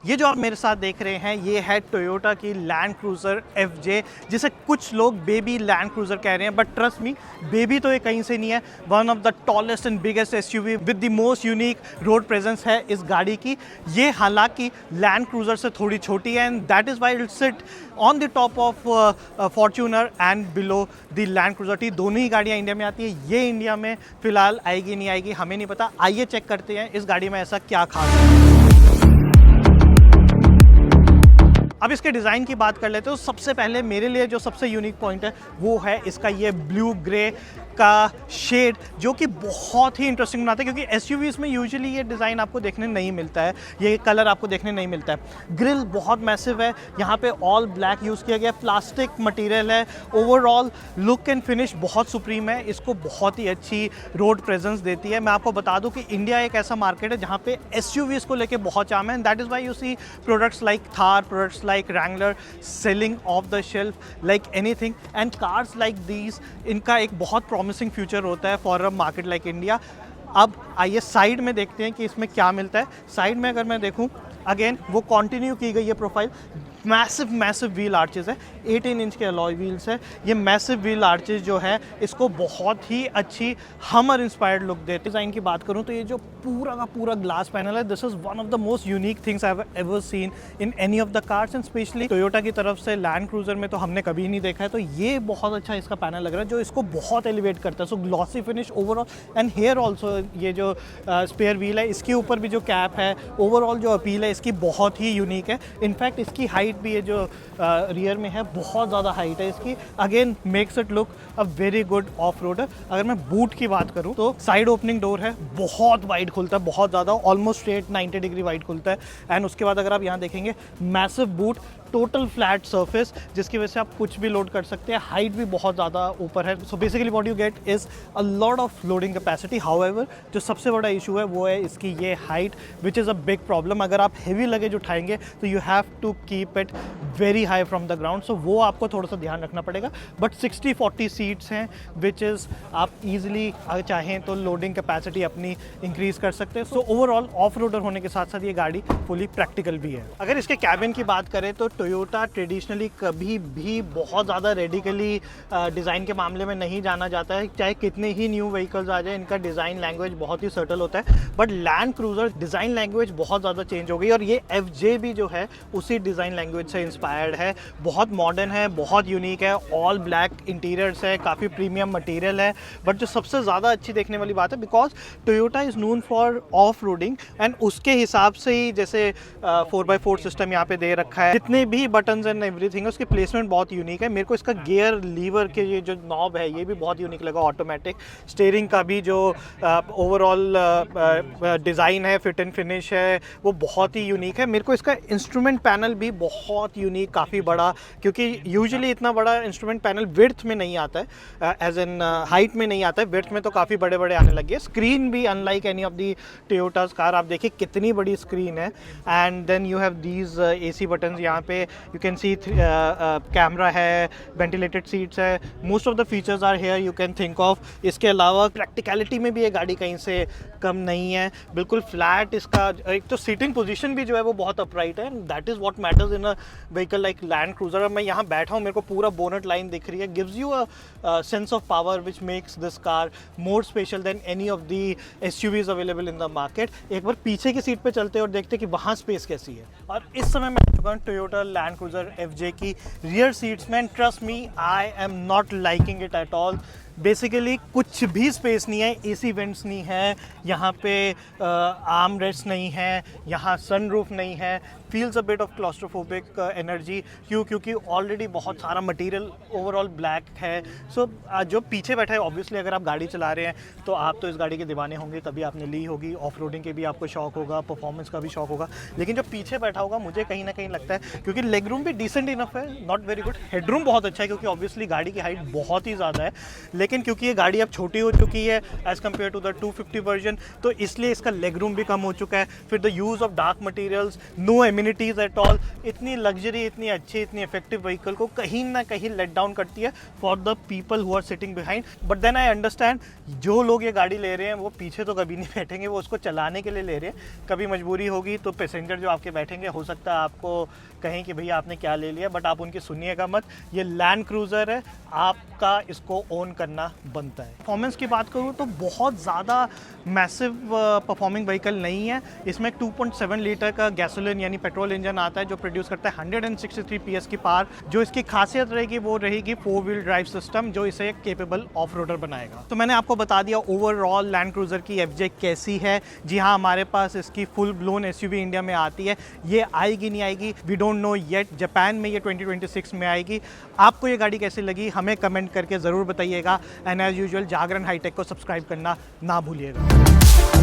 ये जो आप मेरे साथ देख रहे हैं ये है टोयोटा की लैंड क्रूज़र FJ, जिसे कुछ लोग बेबी लैंड क्रूज़र कह रहे हैं, बट ट्रस्ट मी बेबी तो ये कहीं से नहीं है। One of the tallest and biggest SUV with the most unique road presence है इस गाड़ी की। ये हालांकि लैंड क्रूज़र से थोड़ी छोटी है and that is why it sit on the top of Fortuner and below the land cruiser T. दोनों ही गाड़ियाँ इंडिया में आती है। ये इंडिया में फ़िलहाल आएगी नहीं आएगी हमें नहीं पता। आइए चेक करते हैं इस गाड़ी में ऐसा क्या खास है। अब इसके डिज़ाइन की बात कर लेते हो। सबसे पहले मेरे लिए जो सबसे यूनिक पॉइंट है वो है इसका ये ब्लू ग्रे का शेड, जो कि बहुत ही इंटरेस्टिंग बनाता है, क्योंकि SUVs में यूजुअली ये डिज़ाइन आपको देखने नहीं मिलता है, ये कलर आपको देखने नहीं मिलता है। ग्रिल बहुत मैसिव है, यहाँ पे ऑल ब्लैक यूज़ किया गया, प्लास्टिक मटेरियल है। ओवरऑल लुक एंड फिनिश बहुत सुप्रीम है, इसको बहुत ही अच्छी रोड प्रेजेंस देती है। मैं आपको बता दूँ कि इंडिया एक ऐसा मार्केट है जहाँ पे SUVs को लेके बहुत चाम है and that is why you see products like Thar, products like Wrangler selling off the shelf like anything, and cars like these इनका एक बहुत प्रॉमिसिंग फ्यूचर होता है for a market like India. अब आइए साइड में देखते हैं कि इसमें क्या मिलता है। साइड में अगर मैं देखूं, अगेन वो कंटिन्यू की गई है प्रोफाइल। मैसिव व्हील आर्चेस है, 18 इंच के अलॉय व्हील्स है। ये मैसिव व्हील आर्चेस जो है इसको बहुत ही अच्छी हमर इंस्पायर्ड लुक देते हैं। डिज़ाइन की बात करूं तो ये जो पूरा का पूरा ग्लास पैनल है, this is one of the most unique things I have ever seen in any of the cars and specially Toyota की तरफ से लैंड क्रूज़र में तो हमने कभी नहीं देखा है। तो ये बहुत अच्छा इसका पैनल लग रहा है जो इसको बहुत एलिवेट करता है। So glossy finish overall and here also. ये जो स्पेयर व्हील है इसके ऊपर भी जो कैप है, ओवरऑल जो अपील है इसकी बहुत ही यूनिक है। इनफैक्ट इसकी हाइट भी ये जो रियर में है बहुत ज़्यादा हाइट है इसकी, again makes it look a very good off roader. अगर मैं बूट की बात करूं तो साइड ओपनिंग डोर है, बहुत वाइड खुलता है, बहुत ज़्यादा, ऑलमोस्ट स्ट्रेट 90 डिग्री वाइड खुलता है। एंड उसके बाद अगर आप यहाँ देखेंगे massive boot, total flat surface, जिसकी वजह से आप कुछ भी लोड कर सकते हैं। हाइट भी बहुत ज़्यादा ऊपर है। So basically what you get is a lot of loading capacity. However जो सबसे बड़ा इशू है वो है इसकी ये height, which is a big problem. अगर आप हेवी लगेज उठाएंगे तो you have to keep it very high from the ground, so वो आपको थोड़ा सा ध्यान रखना पड़ेगा। बट 60-40 सीट्स हैं, विच इज़ आप ईजिली चाहें तो लोडिंग कैपेसिटी अपनी इंक्रीज़ कर सकते हैं। सो ओवरऑल ऑफ रोडर होने के साथ साथ ये गाड़ी फुली प्रैक्टिकल भी है। अगर इसके कैबिन की बात करें तो टोयोटा ट्रेडिशनली कभी भी बहुत ज़्यादा रेडिकली डिज़ाइन के मामले में नहीं जाना जाता है। चाहे कितने ही न्यू व्हीकल्स आ जाए, इनका डिज़ाइन लैंग्वेज बहुत ही सटल होता है। But land cruiser design language बहुत ज़्यादा चेंज हो गई और ये FJ भी जो है उसी डिज़ाइन लैंग्वेज से इंस्पायर्ड है। बहुत मॉडर्न है, बहुत यूनिक है, ऑल ब्लैक इंटीरियर्स है, काफ़ी प्रीमियम मटेरियल है। बट जो सबसे ज़्यादा अच्छी देखने वाली बात है, because Toyota is known for off roading and उसके हिसाब से ही जैसे 4x4 सिस्टम यहाँ पे दे रखा है, जितने भी बटन्स एंड एवरीथिंग है उसकी प्लेसमेंट बहुत यूनिक है। मेरे को इसका गियर लीवर के ये जो नॉब है ये भी बहुत यूनिक लगा, ऑटोमेटिक। स्टीयरिंग का भी जो ओवरऑल डिज़ाइन है, फिट एंड फिनिश है, वो बहुत ही यूनिक है। मेरे को इसका इंस्ट्रूमेंट पैनल भी बहुत यूनिक, काफ़ी बड़ा, क्योंकि यूजुअली इतना बड़ा इंस्ट्रूमेंट पैनल विड्थ में नहीं आता है, एज एन हाइट में नहीं आता है। विड्थ में तो काफ़ी बड़े बड़े आने लगे। स्क्रीन भी unlike any of the Toyotas car, आप देखिए कितनी बड़ी स्क्रीन है। And then you have these AC buttons, यहाँ पे यू कैन सी कैमरा है, वेंटिलेटेड सीट्स है, most of the features are here you can think of. इसके अलावा प्रैक्टिकलिटी में भी ये गाड़ी कहीं से कम नहीं है, बिल्कुल फ्लैट। इसका एक तो सीटिंग पोजीशन भी जो है वो बहुत अपराइट है, that is what matters in a vehicle like land cruiser. अब मैं यहाँ बैठा हूँ, मेरे को पूरा बोनट लाइन दिख रही है, gives you a sense of power which makes this car more special than any of the SUVs available in the market. एक बार पीछे की सीट पे चलते हैं और देखते हैं कि वहाँ स्पेस कैसी है। और इस समय मैं चुका हूँ टोयोटा लैंड क्रूज़र FJ की रियर सीट्स में। Trust me, I am not liking it at all. Basically कुछ भी स्पेस नहीं है, AC वेंट्स नहीं है, यहाँ पे आर्म रेस्ट नहीं है, यहाँ सनरूफ नहीं है, feels a bit of claustrophobic energy. क्योंकि ऑलरेडी बहुत सारा मटेरियल ओवरऑल ब्लैक है। सो जो पीछे बैठा है, ऑब्वियसली अगर आप गाड़ी चला रहे हैं तो आप तो इस गाड़ी के दीवाने होंगे, तभी आपने ली होगी। ऑफ रोडिंग के भी आपको शौक होगा, परफॉर्मेंस का भी शौक होगा। लेकिन जो पीछे बैठा होगा, मुझे कहीं ना कहीं लगता है, क्योंकि लेग रूम भी डिसेंट इनफ है, नॉट वेरी गुड। हेडरूम बहुत अच्छा है क्योंकि ऑब्वियसली गाड़ी की हाइट बहुत ही ज़्यादा है, लेकिन क्योंकि ये गाड़ी अब छोटी हो चुकी है as compared to the 250 version, तो इसलिए इसका लेग रूम भी कम हो चुका है। फिर the use of dark materials, no amenities at all. इतनी लग्जरी, इतनी अच्छी, इतनी इफेक्टिव व्हीकल को कहीं ना कहीं लेट डाउन करती है for the people who are sitting behind. But then I understand, जो लोग ये गाड़ी ले रहे हैं वो पीछे तो कभी नहीं बैठेंगे, वो उसको चलाने के लिए ले रहे हैं। कभी मजबूरी होगी तो पैसेंजर जो आपके बैठेंगे, हो सकता है आपको कहें कि भैया आपने क्या ले लिया, बट आप उनकी सुनिएगा मत। ये लैंड क्रूज़र है, आपका इसको ओन करना बनता है। परफॉर्मेंस की बात करूँ तो बहुत ज़्यादा मैसिव परफॉर्मिंग व्हीकल नहीं है। इसमें 2.7 लीटर का गैसोलीन यानी पेट्रोल इंजन आता है जो प्रोड्यूस करता है 163 PS की पावर। जो इसकी खासियत रहेगी वो रहेगी 4 व्हील ड्राइव सिस्टम, जो इसे एक केपेबल ऑफ रोडर बनाएगा। तो मैंने आपको बता दिया ओवरऑल लैंड क्रूज़र की FJ कैसी है। जी हाँ, हमारे पास इसकी फुल ब्लोन SUV इंडिया में आती है। ये आएगी नहीं आएगी we don't know yet. Japan में ये 2026 में आएगी। आपको ये गाड़ी कैसी लगी हमें कमेंट करके ज़रूर बताइएगा। And as usual Jagran hi tech को सब्सक्राइब करना ना भूलिएगा।